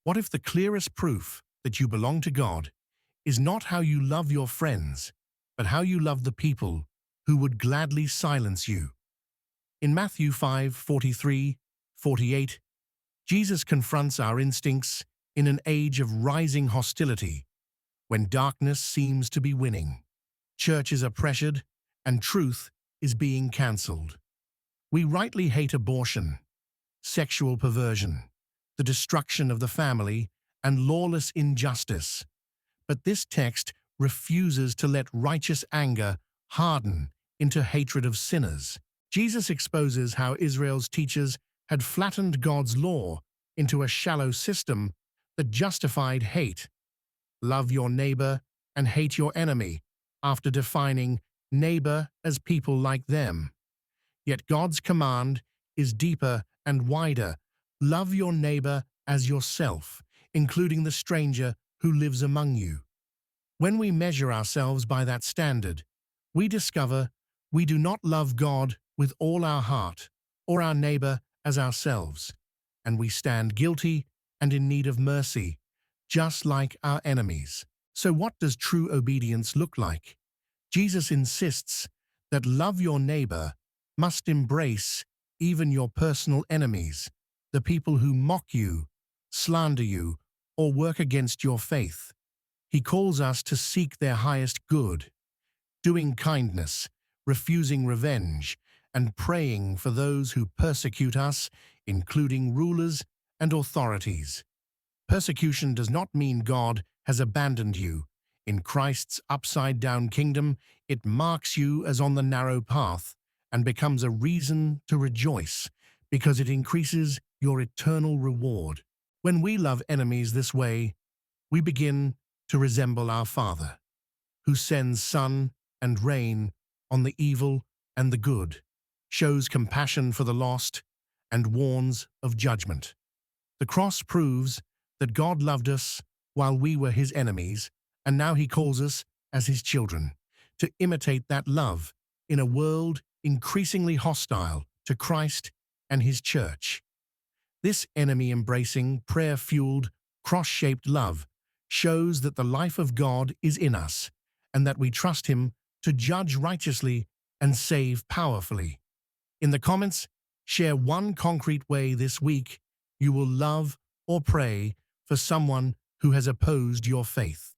What if the clearest proof that you belong to God is not how you love your friends, but how you love the people who would gladly silence you? In Matthew 5:43-48, Jesus confronts our instincts in an age of rising hostility, when darkness seems to be winning. Churches are pressured, and truth is being cancelled. We rightly hate abortion, sexual perversion, the destruction of the family, and lawless injustice. But this text refuses to let righteous anger harden into hatred of sinners. Jesus exposes how Israel's teachers had flattened God's law into a shallow system that justified hate. Love your neighbor and hate your enemy, after defining neighbor as people like them. Yet God's command is deeper and wider. Love your neighbor as yourself, including the stranger who lives among you. When we measure ourselves by that standard, we discover we do not love God with all our heart, or our neighbor as ourselves, and we stand guilty and in need of mercy, just like our enemies. So what does true obedience look like? Jesus insists that love your neighbor must embrace even your personal enemies, the people who mock you, slander you, or work against your faith. He calls us to seek their highest good, doing kindness, refusing revenge, and praying for those who persecute us, including rulers and authorities. Persecution does not mean God has abandoned you. In Christ's upside-down kingdom, it marks you as on the narrow path and becomes a reason to rejoice, because it increases your eternal reward. When we love enemies this way, we begin to resemble our Father, who sends sun and rain on the evil and the good, shows compassion for the lost, and warns of judgment. The cross proves that God loved us while we were his enemies, and now he calls us, as his children, to imitate that love in a world increasingly hostile to Christ and his church. This enemy-embracing, prayer-fueled, cross-shaped love shows that the life of God is in us, and that we trust him to judge righteously and save powerfully. In the comments, share one concrete way this week you will love or pray for someone who has opposed your faith.